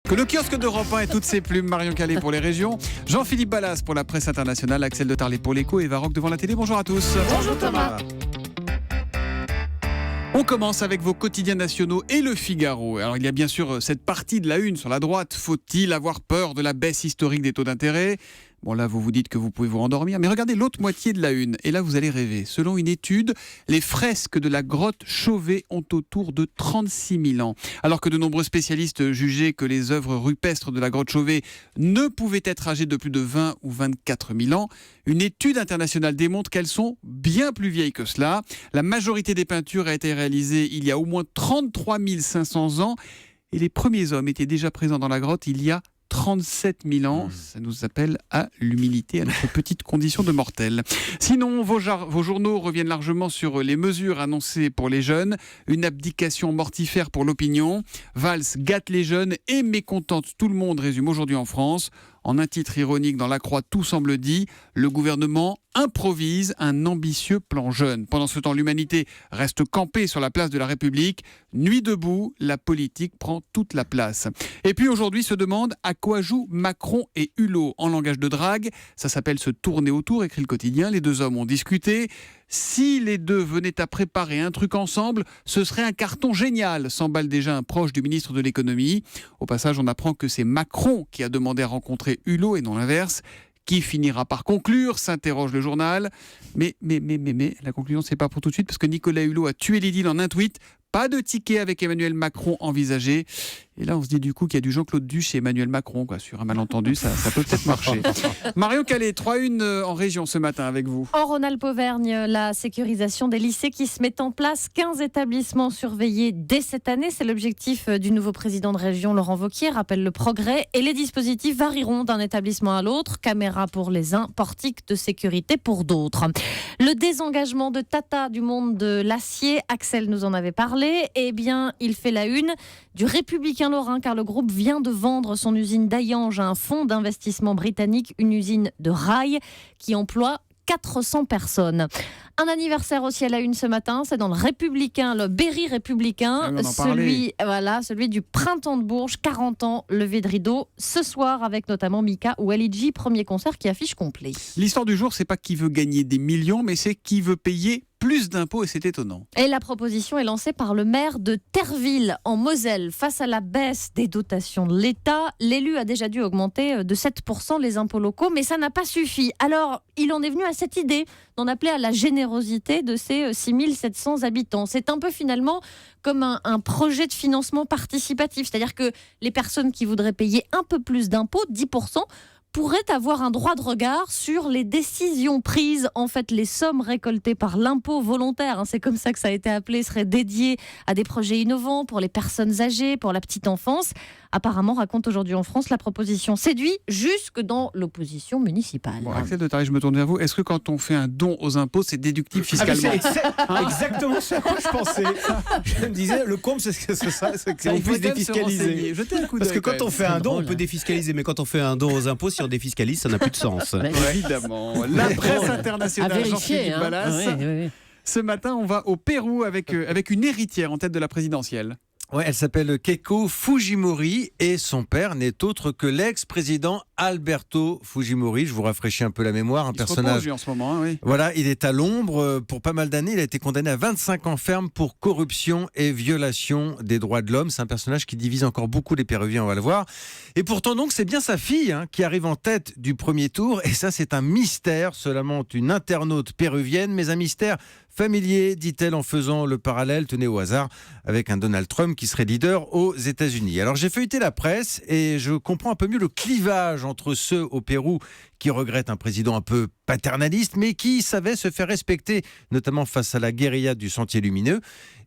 Que le kiosque d'Europe 1 et toutes ses plumes, Marion Calais pour les régions, Jean-Philippe Ballas pour la presse internationale, Axel de Tarlet pour l'écho et Eva Rock devant la télé. Bonjour à tous. Bonjour Thomas. On commence avec vos quotidiens nationaux et le Figaro. Alors il y a bien sûr cette partie de la une sur la droite. Faut-il avoir peur de la baisse historique des taux d'intérêt ? Bon là vous vous dites que vous pouvez vous rendormir, mais regardez l'autre moitié de la une et là vous allez rêver. Selon une étude, les fresques de la grotte Chauvet ont autour de 36 000 ans. Alors que de nombreux spécialistes jugeaient que les œuvres rupestres de la grotte Chauvet ne pouvaient être âgées de plus de 20 ou 24 000 ans, une étude internationale démontre qu'elles sont bien plus vieilles que cela. La majorité des peintures a été réalisée il y a au moins 33 500 ans et les premiers hommes étaient déjà présents dans la grotte il y a 37 000 ans, ça nous appelle à l'humilité, à notre petite condition de mortel. Sinon, vos journaux reviennent largement sur les mesures annoncées pour les jeunes. Une abdication mortifère pour l'opinion. Valls gâte les jeunes et mécontente tout le monde, résume aujourd'hui en France. En un titre ironique dans La Croix, tout semble dit. Le gouvernement improvise un ambitieux plan jeune. Pendant ce temps, l'humanité reste campée sur la place de la République. Nuit debout, la politique prend toute la place. Et puis aujourd'hui se demande à quoi jouent Macron et Hulot en langage de drague. Ça s'appelle se tourner autour, écrit le quotidien. Les deux hommes ont discuté. Si les deux venaient à préparer un truc ensemble, ce serait un carton génial, s'emballe déjà un proche du ministre de l'économie. Au passage, on apprend que c'est Macron qui a demandé à rencontrer Hulot et non l'inverse. Qui finira par conclure, s'interroge le journal. Mais, la conclusion, c'est pas pour tout de suite, parce que Nicolas Hulot a tué l'idylle en un tweet. Pas de ticket avec Emmanuel Macron envisagé. Et là, on se dit du coup qu'il y a du Jean-Claude Duch et Emmanuel Macron, quoi. Sur un malentendu, ça peut peut-être marcher. Marion Calais, 3-1 en région ce matin avec vous. En Rhône-Alpes-Auvergne, la sécurisation des lycées qui se met en place. 15 établissements surveillés dès cette année. C'est l'objectif du nouveau président de région, Laurent Wauquiez, rappelle le progrès. Et les dispositifs varieront d'un établissement à l'autre. Caméras pour les uns, portiques de sécurité pour d'autres. Le désengagement de Tata du monde de l'acier, Axel nous en avait parlé. Eh bien, il fait la une du Républicain lorrain, car le groupe vient de vendre son usine d'Hayange à un fonds d'investissement britannique, une usine de rail qui emploie 400 personnes. Un anniversaire aussi à la une ce matin, c'est dans le Républicain, le Berry Républicain, celui du Printemps de Bourges, 40 ans, levé de rideau, ce soir avec notamment Mika ou Alidji, premier concert qui affiche complet. L'histoire du jour, c'est pas qui veut gagner des millions, mais c'est qui veut payer plus d'impôts, et c'est étonnant. Et la proposition est lancée par le maire de Terville, en Moselle. Face à la baisse des dotations de l'État, l'élu a déjà dû augmenter de 7% les impôts locaux, mais ça n'a pas suffi. Alors, il en est venu à cette idée d'en appeler à la générosité de ses 6700 habitants. C'est un peu finalement comme un projet de financement participatif, c'est-à-dire que les personnes qui voudraient payer un peu plus d'impôts, 10%, pourraient avoir un droit de regard sur les décisions prises. En fait, les sommes récoltées par l'impôt volontaire, c'est comme ça que ça a été appelé, seraient dédiées à des projets innovants pour les personnes âgées, pour la petite enfance. Apparemment, raconte aujourd'hui en France, la proposition séduit jusque dans l'opposition municipale. Bon, Axel de Tarlet, je me tourne vers vous. Est-ce que quand on fait un don aux impôts, c'est déductible fiscalement ? C'est exactement ce à quoi je pensais. Je me disais, le comble, c'est qu'on puisse défiscaliser. Parce que quand on fait un don, on peut défiscaliser. Mais quand on fait un don aux impôts, si on défiscalise, ça n'a plus de sens. Évidemment. La presse internationale, Jean-Philippe Ballas. Oui. Ce matin, on va au Pérou avec une héritière en tête de la présidentielle. Ouais, elle s'appelle Keiko Fujimori et son père n'est autre que l'ex-président Alberto Fujimori. Je vous rafraîchis un peu la mémoire, un personnage. En ce moment, oui. Voilà, il est à l'ombre pour pas mal d'années. Il a été condamné à 25 ans ferme pour corruption et violation des droits de l'homme. C'est un personnage qui divise encore beaucoup les Péruviens, on va le voir. Et pourtant, donc, c'est bien sa fille qui arrive en tête du premier tour. Et ça, c'est un mystère, seulement une internaute péruvienne, mais un mystère familier, dit-elle en faisant le parallèle, tenez au hasard, avec un Donald Trump qui serait leader aux États-Unis. Alors j'ai feuilleté la presse et je comprends un peu mieux le clivage entre ceux au Pérou qui regrettent un président un peu paternaliste, mais qui savait se faire respecter, notamment face à la guérilla du Sentier Lumineux,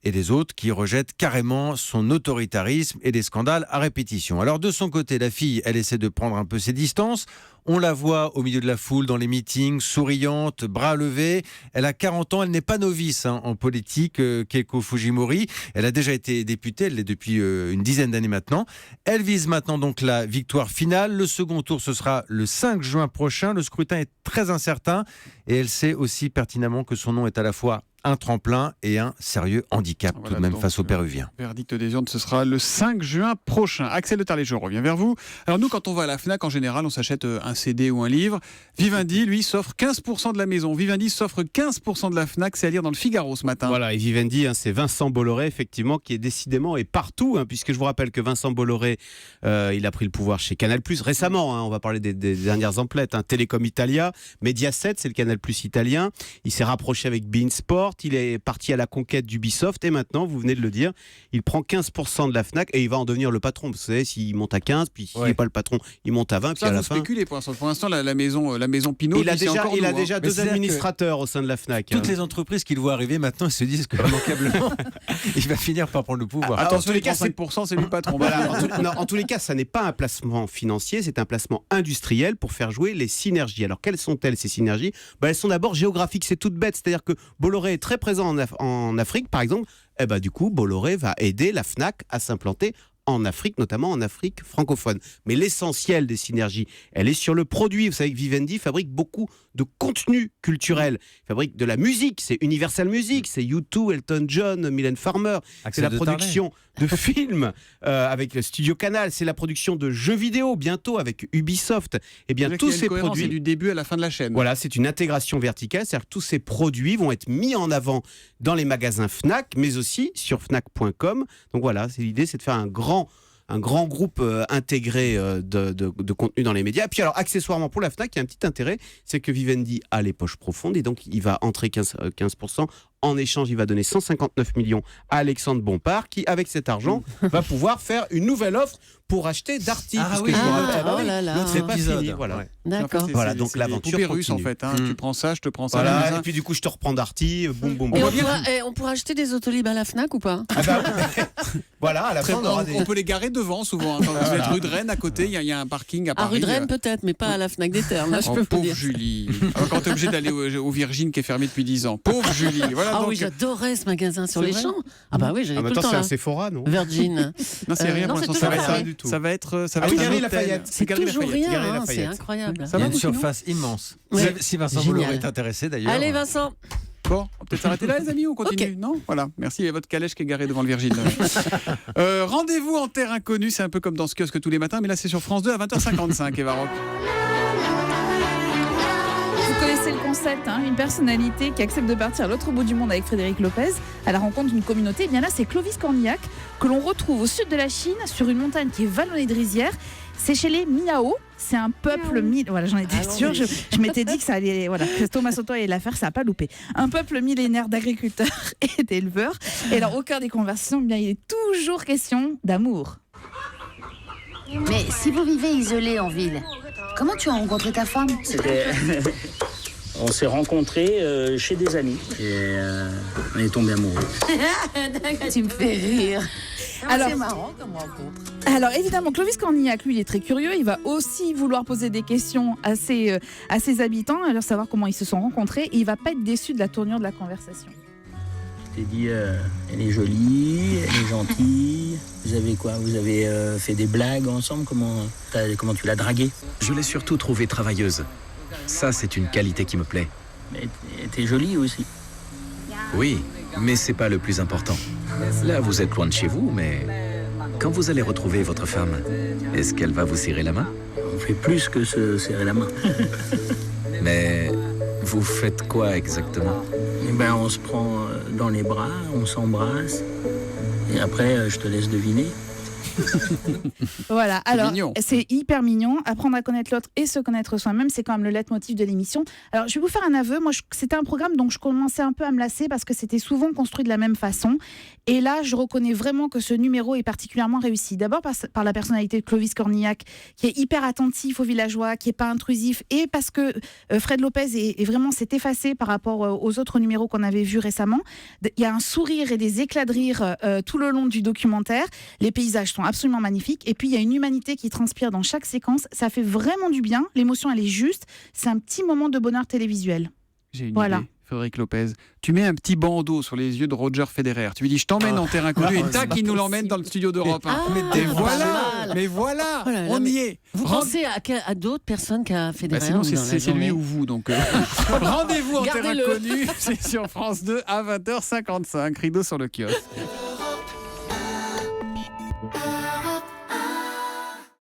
et les autres qui rejettent carrément son autoritarisme et des scandales à répétition. Alors de son côté, la fille, elle essaie de prendre un peu ses distances. On la voit au milieu de la foule, dans les meetings, souriante, bras levés. Elle a 40 ans, elle n'est pas novice en politique, Keiko Fujimori. Elle a déjà été députée, elle l'est depuis une dizaine d'années maintenant. Elle vise maintenant donc la victoire finale. Le second tour, ce sera le 5 juin prochain. Le scrutin est très incertain et elle sait aussi pertinemment que son nom est à la fois un tremplin et un sérieux handicap Voilà, tout de même donc, face aux Péruviens. Verdict des urnes, ce sera le 5 juin prochain. Axel de Tarlet, je reviens vers vous. Alors nous, quand on va à la FNAC, en général, on s'achète un CD ou un livre. Vivendi, lui, s'offre 15% de la maison. Vivendi s'offre 15% de la FNAC, c'est à lire dans le Figaro ce matin. Voilà, et Vivendi, c'est Vincent Bolloré, effectivement, qui est décidément et partout, puisque je vous rappelle que Vincent Bolloré, il a pris le pouvoir chez Canal+, récemment, on va parler des dernières emplettes, Telecom Italia, Mediaset, c'est le Canal+ italien, il s'est rapproché avec beIN Sport, il est parti à la conquête d'Ubisoft, et maintenant, vous venez de le dire, il prend 15% de la FNAC, et il va en devenir le patron. Vous savez, s'il monte à 15, puis s'il n'est pas le patron, il monte à 20, puis Ça, à la vous fin... spéculez pour l'instant. Pour l'instant, la maison Pinot, Il a c'est encore déjà, nous, déjà Mais deux c'est-à-dire administrateurs au sein de la FNAC. Toutes les entreprises qui le voient arriver maintenant, ils se disent que immanquablement, il va finir par prendre le pouvoir. Attention, tous les les cas, 5%, c'est lui le patron. Voilà, en tous les cas, ça n'est pas un placement financier, c'est un placement industriel pour faire jouer les synergies. Alors, quelles sont-elles, ces synergies ? Elles sont d'abord géographiques, c'est toute bête. C'est-à-dire que Bolloré est très présent en Afrique, par exemple. Du coup, Bolloré va aider la FNAC à s'implanter en Afrique, notamment en Afrique francophone. Mais l'essentiel des synergies, elle est sur le produit. Vous savez que Vivendi fabrique beaucoup de contenu culturel. Il fabrique de la musique, c'est Universal Music, c'est U2, Elton John, Mylène Farmer. C'est la production de films avec le Studio Canal, c'est la production de jeux vidéo bientôt avec Ubisoft. Eh bien, tous ces produits... C'est du début à la fin de la chaîne. Voilà, c'est une intégration verticale, c'est-à-dire que tous ces produits vont être mis en avant dans les magasins Fnac, mais aussi sur Fnac.com. Donc voilà, l'idée, c'est de faire un grand groupe intégré de contenu dans les médias. Et puis alors, accessoirement pour la FNAC, il y a un petit intérêt, c'est que Vivendi a les poches profondes et donc il va entrer 15%. En échange, il va donner 159 millions à Alexandre Bompard qui, avec cet argent, va pouvoir faire une nouvelle offre pour acheter Darty. Ah oui, oh là là. C'est pas épisode. fini, voilà. Ouais. D'accord. Voilà, donc l'aventure poupée russe, en continue. fait. Tu prends ça, je te prends ça. Voilà, ça. et puis du coup, je te reprends Darty, boum, boum, Et boum. on pourra acheter des autolibes à la FNAC ou pas ? Voilà, à la fin, on aura des... On peut les garer devant, souvent. Quand vous êtes rue de Rennes, à côté, il y a un parking à À Paris. rue de Rennes peut-être, mais pas à la FNAC des Terres. Là, je peux vous Pauvre dire. Julie. Alors, quand tu es obligé d'aller au Virgin qui est fermé depuis 10 ans. Pauvre Julie. Voilà, Ah donc, oui, j'adorais ce magasin sur C'est les vrai champs. Ah bah oui, j'allais tout le Attends, temps c'est un là. Sephora, non Virgin. non, c'est rien non, pour c'est l'instant. toujours Ça va rien être du tout. ça va être Ah oui, un Galerie hôtel. Lafayette. C'est Galerie toujours Lafayette. rien, Galerie hein, c'est Lafayette. incroyable. Ça Il y va, a une vous, sinon surface immense. Ouais. Si Vincent Génial. Bolloré est intéressé d'ailleurs. Allez Vincent, Bon, on va peut-être s'arrêter là, les amis, ou on continue. Ok. Non, voilà. Merci à votre calèche qui est garée devant le Virgin. Rendez-vous en terre inconnue, c'est un peu comme dans ce kiosque tous les matins, mais là c'est sur France 2 à 20h55, Eva Rock. Vous connaissez le concept, une personnalité qui accepte de partir à l'autre bout du monde avec Frédéric Lopez à la rencontre d'une communauté. Et bien là, c'est Clovis Cornillac que l'on retrouve au sud de la Chine, sur une montagne qui est vallonnée de rizières. C'est chez les Miao. C'est un peuple voilà, j'en étais sûre. Je m'étais dit que ça allait, voilà, que Thomas Soto allait la faire, ça n'a pas loupé. Un peuple millénaire d'agriculteurs et d'éleveurs. Et alors, au cœur des conversations, bien, il est toujours question d'amour. Mais si vous vivez isolé en ville, comment tu as rencontré ta femme ? On s'est rencontrés chez des amis et on est tombés amoureux. Tu me fais rire. Alors- C'est marrant comme rencontre. Alors évidemment, Clovis Cornillac, lui, il est très curieux. Il va aussi vouloir poser des questions à ses habitants, alors savoir comment ils se sont rencontrés. Et il va pas être déçu de la tournure de la conversation. Je t'ai dit, elle est jolie, elle est gentille. Vous avez quoi ? Vous avez fait des blagues ensemble ? Comment tu l'as draguée ? Je l'ai surtout trouvée travailleuse. Ça, c'est une qualité qui me plaît. Mais t'es jolie aussi. Oui, mais c'est pas le plus important. Là, vous êtes loin de chez vous, mais quand vous allez retrouver votre femme, est-ce qu'elle va vous serrer la main ? On fait plus que se serrer la main. Mais vous faites quoi exactement ? Eh ben, on se prend dans les bras, on s'embrasse. Et après, je te laisse deviner. Voilà, alors mignon. c'est hyper mignon. Apprendre à connaître l'autre et se connaître soi-même, c'est quand même le leitmotiv de l'émission. Alors je vais vous faire un aveu, moi c'était un programme dont je commençais un peu à me lasser parce que c'était souvent construit de la même façon. Et là, je reconnais vraiment que ce numéro est particulièrement réussi. D'abord par la personnalité de Clovis Cornillac, qui est hyper attentif aux villageois, qui n'est pas intrusif, et parce que Fred Lopez est vraiment s'est effacé par rapport aux autres numéros qu'on avait vus récemment. Il y a un sourire et des éclats de rire tout le long du documentaire. Les paysages sont absolument magnifiques. Et puis, il y a une humanité qui transpire dans chaque séquence. Ça fait vraiment du bien. L'émotion, elle est juste. C'est un petit moment de bonheur télévisuel. J'ai une Voilà. idée. Frédéric Lopez, tu mets un petit bandeau sur les yeux de Roger Federer. Tu lui dis, je t'emmène en terrain connu, et tac, il nous l'emmène dans le studio d'Europe 1. Et voilà, mais voilà, Oh là là, on y mais est. Vous pensez à d'autres personnes qu'à Federer? Sinon, dans la c'est lui journée ou vous. Donc, rendez-vous en terrain Gardez-le. connu, c'est sur France 2 à 20h55. Rideau sur le kiosque.